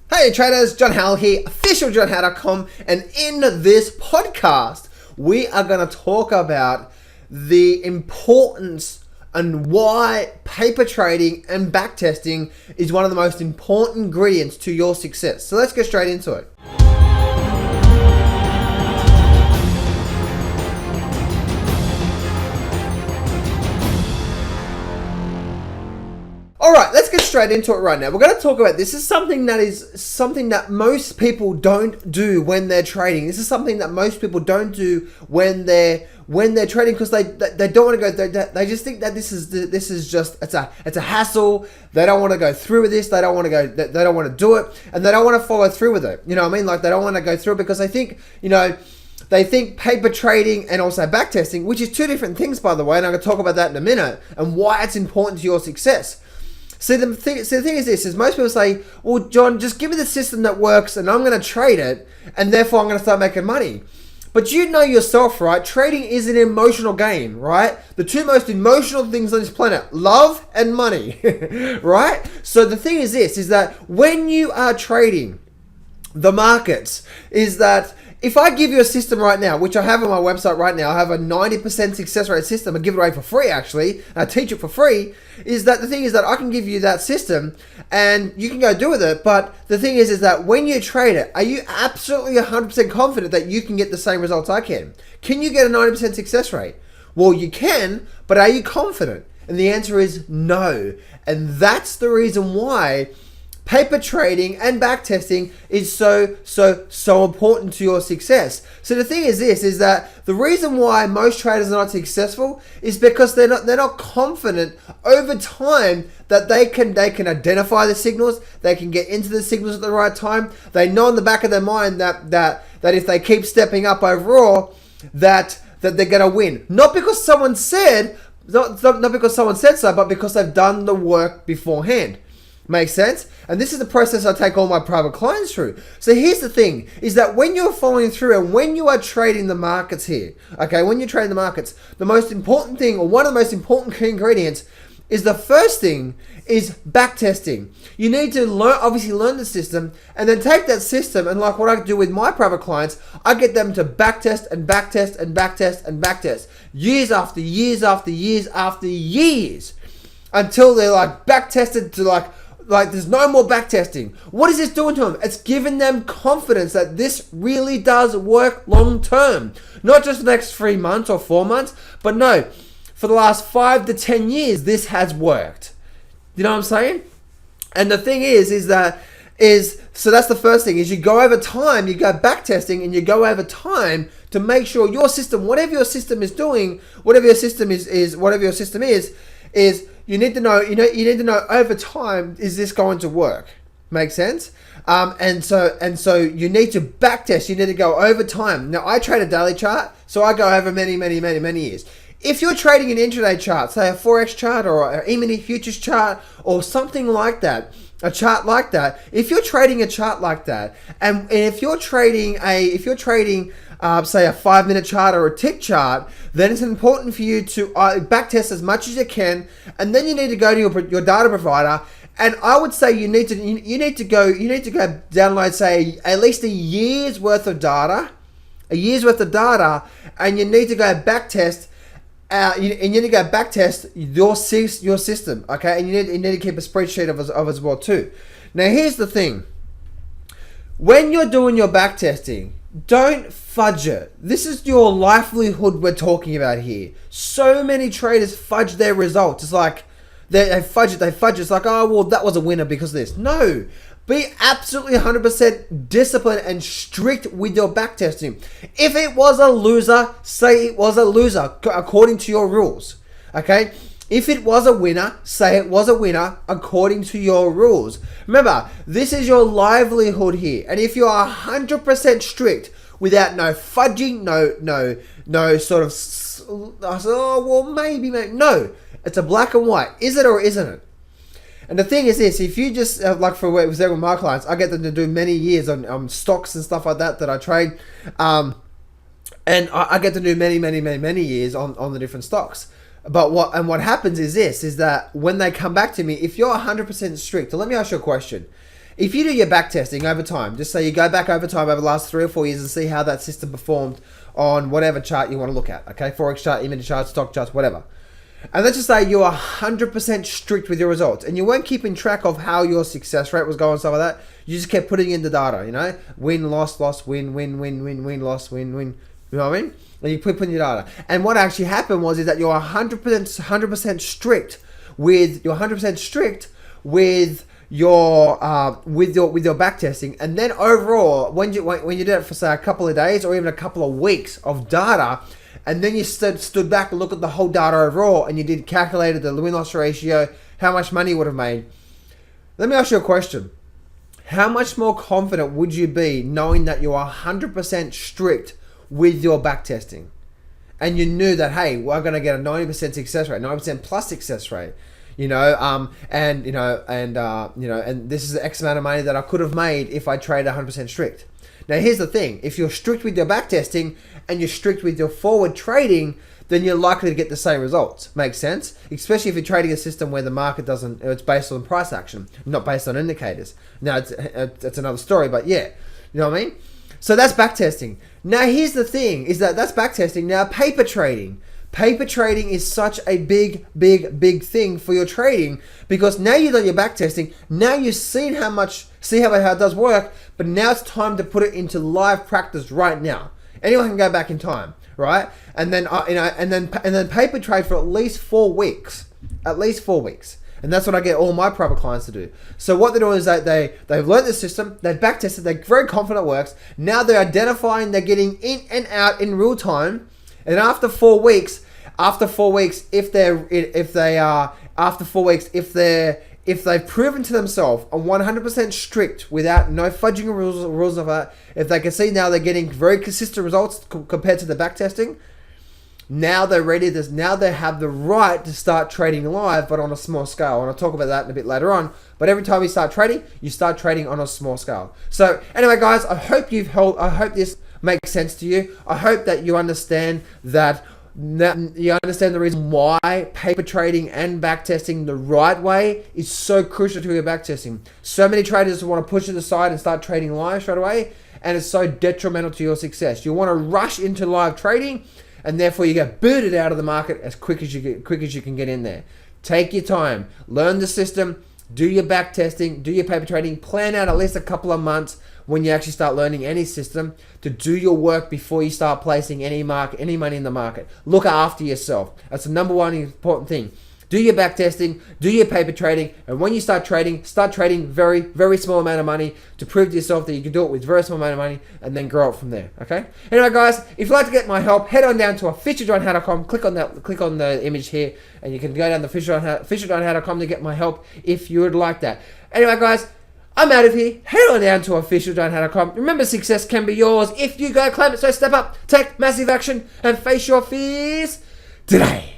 Hey traders, John Howell here, officialjohnhow.com, and in this podcast, we are going to talk about the importance and why paper trading and backtesting is one of the most important ingredients to your success. So let's get straight into it. Alright, let's get straight into it right now. We're going to talk about this. This is something that most people don't do when they're trading. This is something that most people don't do when they're trading because they don't want to go. They just think that this is just it's a hassle. They don't want to go through with this. They don't want to go. They don't want to do it, and they don't want to follow through with it. You know what I mean? Like they don't want to go through it because they think They think paper trading and also backtesting, which is two different things, by the way, and I'm going to talk about that in a minute and why it's important to your success. See, the thing is this, is most people say, well, John, just give me the system that works and I'm going to trade it and therefore I'm going to start making money. But you know yourself, right? Trading is an emotional game, right? The two most emotional things on this planet, love and money, right? So the thing is this, is that when you are trading the markets, is that if I give you a system right now, which I have on my website right now, I have a 90% success rate system. I give it away for free, actually. I teach it for free. Is that the thing is that I can give you that system and you can go do with it. But the thing is that when you trade it, are you absolutely 100% confident that you can get the same results I can? Can you get a 90% success rate? Well, you can, but are you confident? And the answer is no. And that's the reason why paper trading and backtesting is so important to your success. So the thing is this, is that the reason why most traders are not successful is because they're not confident over time that they can identify the signals, they can get into the signals at the right time. They know in the back of their mind that if they keep stepping up overall, that they're gonna win. Not because someone said, not because someone said so, but because they've done the work beforehand. Makes sense? And this is the process I take all my private clients through. So here's the thing, is that when you're following through and when you are trading the markets here, okay, when you're trading the markets, the most important thing, or one of the most important key ingredients, is the first thing is backtesting. You need to obviously learn the system and then take that system, and like what I do with my private clients, I get them to backtest and backtest and backtest and backtest years after years after years after years until they're like backtested to like there's no more backtesting. What is this doing to them? It's giving them confidence that this really does work long term. Not just the next 3 months or 4 months, but no, for the last 5 to 10 years, this has worked. You know what I'm saying? And the thing is so that's the first thing, is you go over time, you go backtesting and you go over time to make sure your system, whatever your system is doing, whatever your system is, you need to know over time, is this going to work? Make sense? And so you need to backtest. You need to go over time. Now I trade a daily chart, so I go over many years. If you're trading an intraday chart, say a Forex chart or an E-mini futures chart or something like that, a chart like that, if you're trading a chart like that, and if you're trading say a 5-minute chart or a tick chart, then it's important for you to backtest as much as you can, and then you need to go to your data provider. And I would say you need to go download, say, at least a year's worth of data, and you need to go backtest. You need to go backtest your system, okay? And you need to keep a spreadsheet of as well too. Now here's the thing: when you're doing your backtesting, don't fudge it. This is your livelihood we're talking about here. So many traders fudge their results. It's like they fudge it. It's like, oh, well, that was a winner because of this. No. Be absolutely 100% disciplined and strict with your backtesting. If it was a loser, say it was a loser according to your rules. Okay? If it was a winner, say it was a winner according to your rules. Remember, this is your livelihood here. And if you are 100% strict without no fudging, no sort of, oh, well, maybe. No, it's a black and white. Is it or isn't it? And the thing is this, if you just, like for example, with my clients, I get them to do many years on stocks and stuff like that I trade. And I get to do many years on the different stocks. But what happens is this, is that when they come back to me, if you're 100% strict, so let me ask you a question. if you do your back testing over time, just say you go back over time over the last 3 or 4 years and see how that system performed on whatever chart you want to look at, okay? Forex chart, image chart, stock charts, whatever. And let's just say you're 100% strict with your results and you weren't keeping track of how your success rate was going, stuff like that. You just kept putting in the data, you know? Win, loss, loss, win, win, win, win, win, loss, win, win. You know what I mean? And you put in your data. And what actually happened was that you're 100% strict with your back testing, and then overall when you did it for say a couple of days or even a couple of weeks of data, and then you stood back and looked at the whole data overall, and you calculated the win-loss ratio, how much money you would have made. Let me ask you a question. How much more confident would you be knowing that you are 100% strict with your back testing, and you knew that, hey, we're going to get a 90% success rate, 90% plus success rate, and this is the X amount of money that I could have made if I traded 100% strict. Now, here's the thing. If you're strict with your back testing and you're strict with your forward trading, then you're likely to get the same results. Makes sense? Especially if you're trading a system where the market it's based on price action, not based on indicators. Now, it's another story, but yeah, you know what I mean? So that's back testing. Now, here's the thing, is that's back testing. Now, paper trading. Paper trading is such a big thing for your trading, because now you've done your back testing. Now you've seen how it does work, but now it's time to put it into live practice right now. Anyone can go back in time, right? And then and then paper trade for at least 4 weeks, and that's what I get all my private clients to do. So what they're doing is that they've learned the system, they've back tested, they're very confident it works. Now they're identifying, they're getting in and out in real time. And after 4 weeks, if they've proven to themselves are 100% strict without no fudging rules of that, if they can see now they're getting very consistent results compared to the back testing, now they're ready. Now they have the right to start trading live, but on a small scale. And I'll talk about that in a bit later on. But every time you start trading on a small scale. So anyway, guys, I hope this makes sense to you. I hope that you understand the reason why paper trading and back testing the right way is so crucial to your back testing. So many traders want to push it aside and start trading live straight away, and it's so detrimental to your success. You want to rush into live trading, and therefore you get booted out of the market as quick as you can get in there. Take your time, learn the system, do your back testing, do your paper trading, plan out at least a couple of months when you actually start learning any system to do your work before you start placing any money in the market. Look after yourself. That's the number one important thing. Do your back testing, do your paper trading, and when you start trading very, very small amount of money to prove to yourself that you can do it with very small amount of money, and then grow up from there, okay? Anyway, guys, if you'd like to get my help, head on down to officialjohnhow.com, click on the image here, and you can go down to officialjohnhow.com to get my help if you would like that. Anyway, guys, I'm out of here. Head on down to officialjohnhow.com. Remember, success can be yours if you go claim it. So step up, take massive action, and face your fears today.